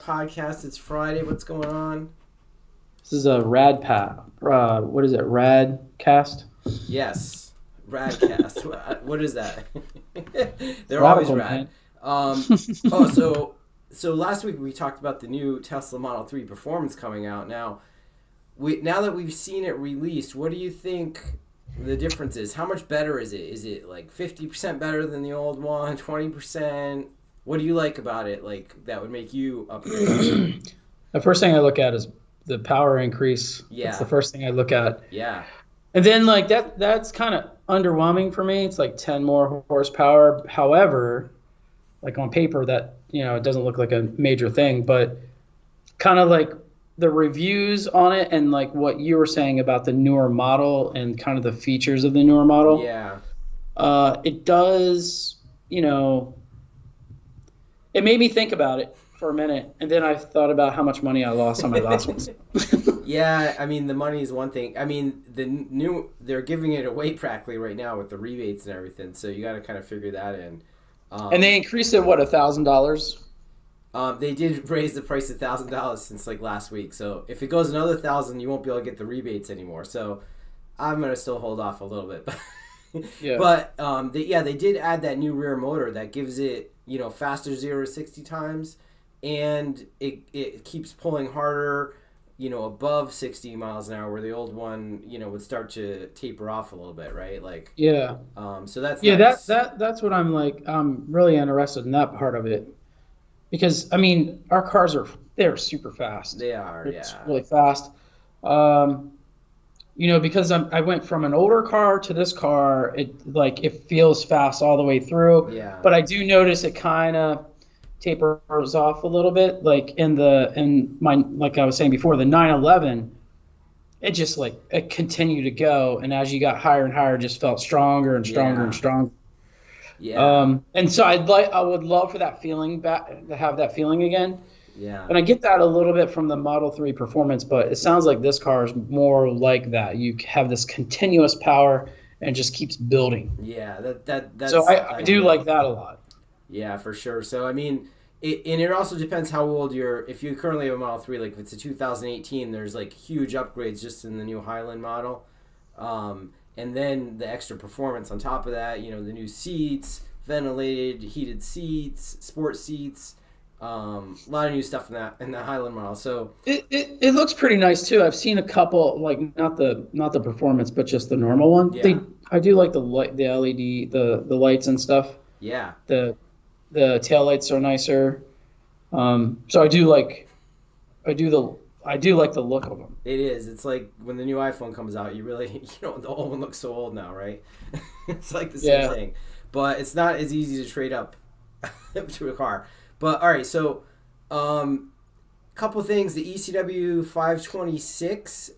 Podcast. It's Friday. What's going on? This is a what is it? Radcast? Yes, Radcast. What is that? They're always Radical, rad. man. Um, oh, so last week we talked about the new Tesla Model 3 Performance coming out. Now that we've seen it released, what do you think the difference is? How much better is it? Is it like 50% better than the old one? 20%? What do you like about it? Like that would make you upgrade? The first thing I look at is the power increase. That's the Yeah, first thing I look at. yeah, And then like that's kind of underwhelming for me. It's like 10 more horsepower. However, like on paper that, it doesn't look like a major thing, but kind of like the reviews on it and like what you were saying about the newer model and kind of the features of the newer model, yeah. it does, it made me think about it for a minute, and then I thought about how much money I lost on my last ones. Yeah, I mean the money is one thing. I mean they're giving it away practically right now with the rebates and everything. So you got to kind of figure that in. And Um, they increased it, what, $1,000? they did raise the price $1,000 since like last week. So if it goes another 1,000, you won't be able to get the rebates anymore. So I'm gonna still hold off a little bit, Yeah. they did add that new rear motor that gives it faster 0 to 60 times, and it keeps pulling harder, above 60 miles an hour, where the old one would start to taper off a little bit, right? Like, Yeah. so that's Yeah, that nice. that that's what I'm really interested in that part of it because I mean our cars they're super fast. They are, It's yeah, really fast. Um, because I went from an older car to this car, it feels fast all the way through, yeah, but I do notice it kind of tapers off a little bit. Like in my like I was saying before, the 911, it just like it continued to go, and as you got higher and higher, it just felt stronger and stronger and yeah, stronger. yeah, And so I would love for that feeling back to have that feeling again. yeah. And I get that a little bit from the Model 3 Performance, but it sounds like this car is more like that. You have this continuous power and it just keeps building. Yeah, So that's I do ideal. like that a lot. Yeah, for sure. So I mean, it also depends how old you're. If you currently have a Model 3, like if it's a 2018, there's like huge upgrades just in the new Highland model, and then the extra performance on top of that. The new seats, ventilated, heated seats, sport seats, a lot of new stuff in the Highland model. So It looks pretty nice too. I've seen a couple, like not the Performance, but just the normal one. yeah, I do like the LED, the lights and stuff. yeah, The the tail lights are nicer. So I do like the look of them. it is. It's like when the new iPhone comes out, you really the old one looks so old now, right? It's like the same Yeah. thing, but it's not as easy to trade up to a car. But all right, so um, couple things. The ECW 526,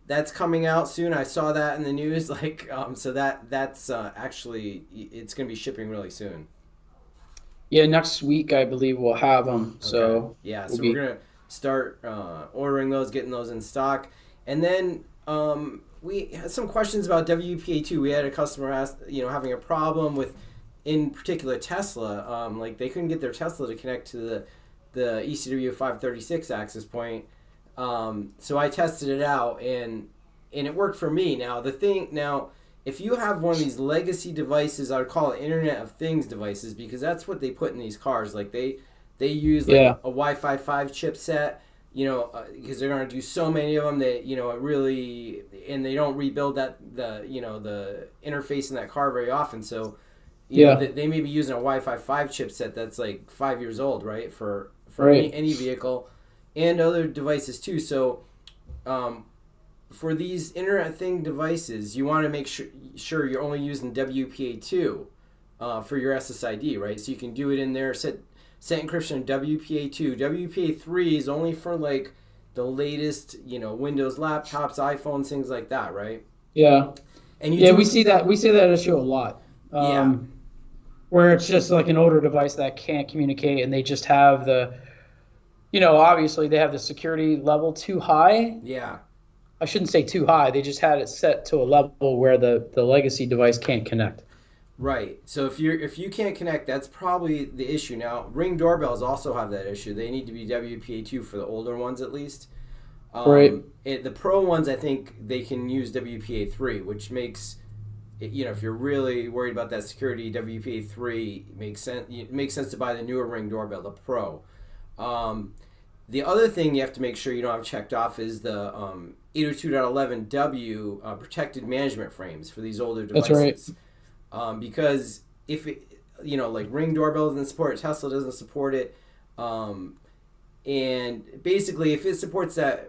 that's coming out soon. I saw that in the news. Like, so that's actually it's gonna be shipping really soon. Yeah, next week I believe we'll have them. Okay. So Yeah. we'll So we're be gonna start ordering those, getting those in stock, and then we had some questions about WPA2. We had a customer ask, having a problem with, in particular, Tesla. Like they couldn't get their Tesla to connect to the ECW 536 access point. So I tested it out, and it worked for me. Now, if you have one of these legacy devices, I would call it Internet of Things devices, because that's what they put in these cars. Like they use like yeah. a Wi-Fi 5 chipset, because they're going to do so many of them that it really, and they don't rebuild the interface in that car very often. So Yeah. they may be using a Wi-Fi 5 chipset that's like 5 years old, right? For Right. any vehicle and other devices too. So um, for these Internet Thing devices, you want to make sure you're only using WPA2 for your SSID, right? So you can do it in there, set encryption WPA2. WPA3 is only for like the latest, Windows laptops, iPhones, things like that, right? Yeah. And you Yeah, do, we see that issue a lot. yeah, Where it's just like an older device that can't communicate and they just have obviously they have the security level too high. yeah, I shouldn't say too high. They just had it set to a level where the legacy device can't connect. Right. So if you can't connect, that's probably the issue. Now, Ring doorbells also have that issue. They need to be WPA2 for the older ones at least. Right. The Pro ones, I think they can use WPA3, which makes if you're really worried about that security, WPA3 makes sense. It makes sense to buy the newer Ring doorbell, the Pro. The other thing you have to make sure you don't have checked off is the 802.11w protected management frames for these older devices. That's right. Because if it, like Ring doorbell doesn't support it, Tesla doesn't support it, and basically if it supports that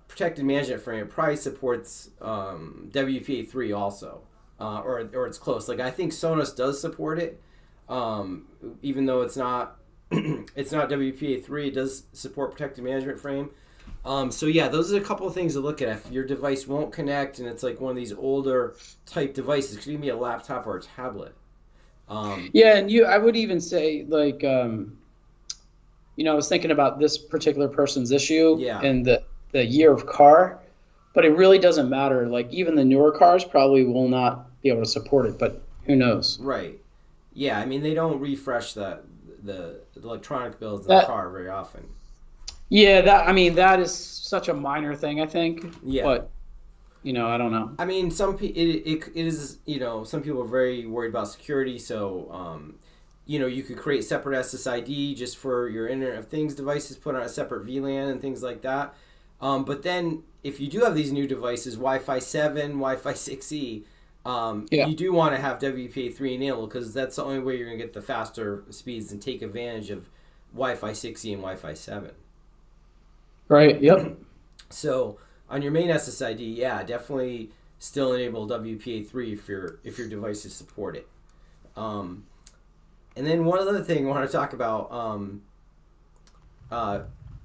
protected management frame, it probably supports WPA3 also, or it's close. Like I think Sonos does support it, even though it's not it's not WPA3. It does support protected management frame. So yeah, those are a couple of things to look at. If your device won't connect and it's like one of these older type devices, it could even be a laptop or a tablet. Yeah, and I would even say like, I was thinking about this particular person's issue and the year of car, but it really doesn't matter. Like even the newer cars probably will not be able to support it, but who knows? Right. Yeah, I mean they don't refresh the electronic builds in the car very often. Yeah, that is such a minor thing, I think. Yeah. But I don't know. I mean, it is some people are very worried about security, so you could create separate SSID just for your Internet of Things devices, put on a separate VLAN and things like that. But then if you do have these new devices, Wi-Fi 7, Wi-Fi 6E, you do want to have WPA3 enabled because that's the only way you're going to get the faster speeds and take advantage of Wi-Fi 6E and Wi-Fi 7. Right, yep. So on your main SSID, yeah, definitely still enable WPA3 if your devices support it. And then one other thing I want to talk about,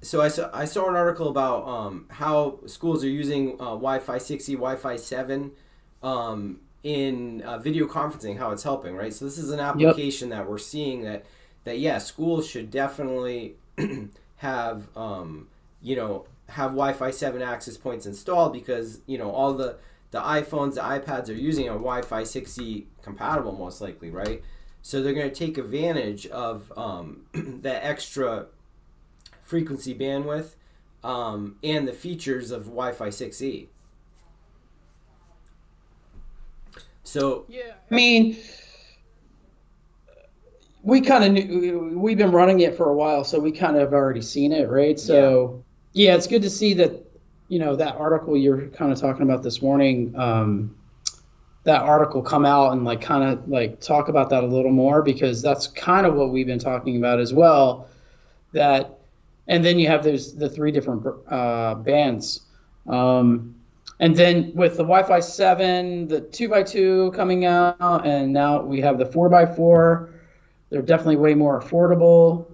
so I saw an article about how schools are using Wi-Fi 6E, Wi-Fi 7 in video conferencing, how it's helping, right? So this is an application that we're seeing that yeah, schools should definitely have have Wi-Fi 7 access points installed because all the iPhones, the iPads are using a Wi-Fi 6E compatible most likely, right? So they're going to take advantage of that extra frequency bandwidth and the features of Wi-Fi 6E. So yeah, I mean, we've been running it for a while, so we kind of have already seen it, right? So yeah, it's good to see that that article you're kind of talking about this morning, that article come out and kind of talk about that a little more, because that's kind of what we've been talking about as well. And then you have the three different bands. And then with the Wi-Fi 7, the 2x2 coming out, and now we have the 4x4, they're definitely way more affordable.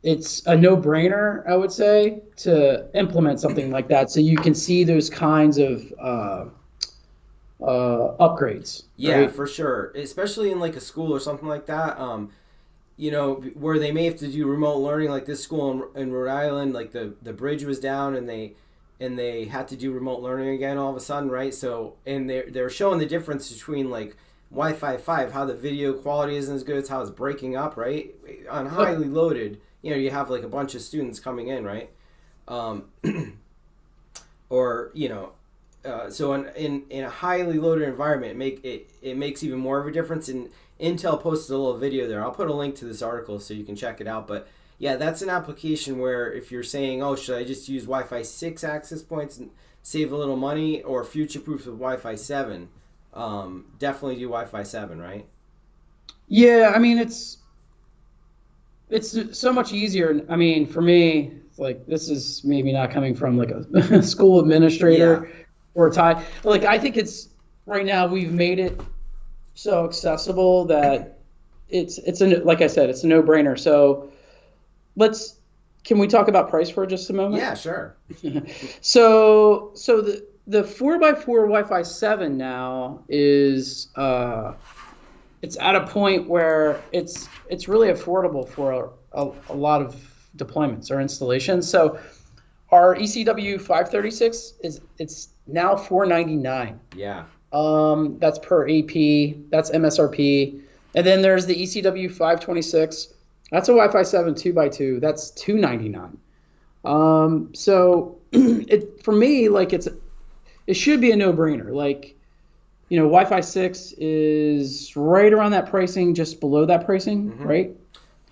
It's a no-brainer, I would say, to implement something like that, so you can see those kinds of upgrades. Yeah, right? For sure, especially in like a school or something like that. Where they may have to do remote learning, like this school in Rhode Island, like the bridge was down and they had to do remote learning again all of a sudden, right? So and they're showing the difference between like Wi-Fi 5, how the video quality isn't as good as how it's breaking up, right? On highly loaded, you have like a bunch of students coming in, right? So in a highly loaded environment, it makes even more of a difference. And Intel posted a little video there. I'll put a link to this article so you can check it out. But yeah, that's an application where if you're saying, oh, should I just use Wi-Fi 6 access points and save a little money, or future-proof with Wi-Fi 7, definitely do Wi-Fi 7, right? Yeah, I mean, it's so much easier. I mean, for me, like, this is maybe not coming from like a school administrator or a tie. Like, I think right now we've made it so accessible that like I said, it's a no-brainer. So can we talk about price for just a moment? Yeah, sure. So the 4x4 Wi-Fi 7 now is it's at a point where it's really affordable for a lot of deployments or installations. So our ECW 536 it's now $499. Yeah. That's per AP. That's MSRP. And then there's the ECW 526. That's a Wi-Fi 7 2x2. That's $299. So it for me, like it should be a no-brainer. Like, Wi-Fi 6 is right around that pricing, just below that pricing, right?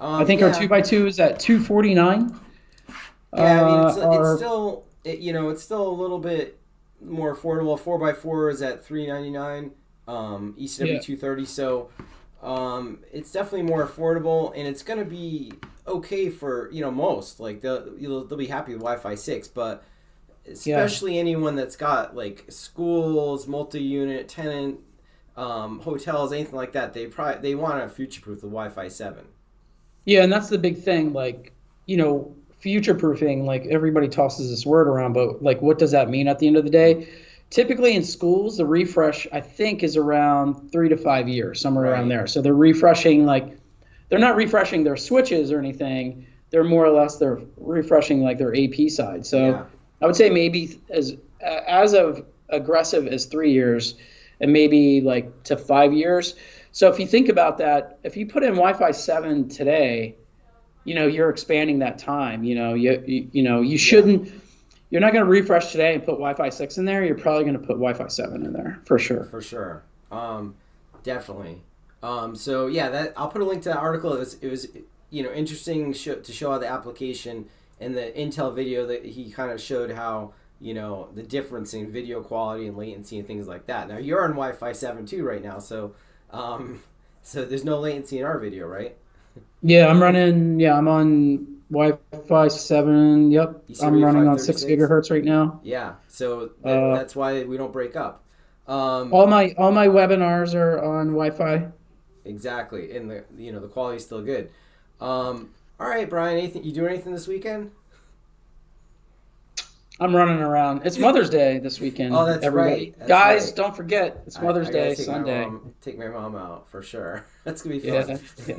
I think our 2x2 is at 249. Yeah, I mean, it's still a little bit more affordable. 4x4 is at $399. ECW 230. So it's definitely more affordable, and it's gonna be okay for most. Like they'll be happy with Wi-Fi 6, but especially anyone that's got like schools, multi-unit, tenant, hotels, anything like that, they want to future-proof the Wi-Fi 7. Yeah, and that's the big thing. Like, future-proofing. Like everybody tosses this word around, but like, what does that mean at the end of the day? Typically in schools, the refresh I think is around 3 to 5 years, somewhere around there. So they're refreshing they're not refreshing their switches or anything. They're more or less they're refreshing like their AP side. So I would say maybe as of aggressive as 3 years, and maybe like to 5 years. So if you think about that, if you put in Wi-Fi 7 today, you're expanding that time. You shouldn't. You're not going to refresh today and put Wi-Fi 6 in there. You're probably going to put Wi-Fi 7 in there for sure. For sure, definitely. So yeah, I'll put a link to that article. It was interesting to show how the application and the Intel video that he kind of showed how the difference in video quality and latency and things like that. Now you're on Wi-Fi 7 too right now, so there's no latency in our video, right? Yeah, I'm on Wi-Fi 7. Yep, I'm running on 6 gigahertz right now. Yeah, so that's why we don't break up. All my webinars are on Wi-Fi. Exactly, and the quality's still good. All right, Brian, you do anything this weekend? I'm running around. It's Mother's Day this weekend. Oh, that's right. Guys, right. Don't forget, it's Mother's Day Sunday. Take my mom out for sure. That's going to be fun. Yeah.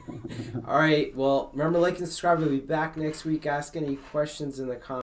All right. Well, remember, like and subscribe. We'll be back next week. Ask any questions in the comments.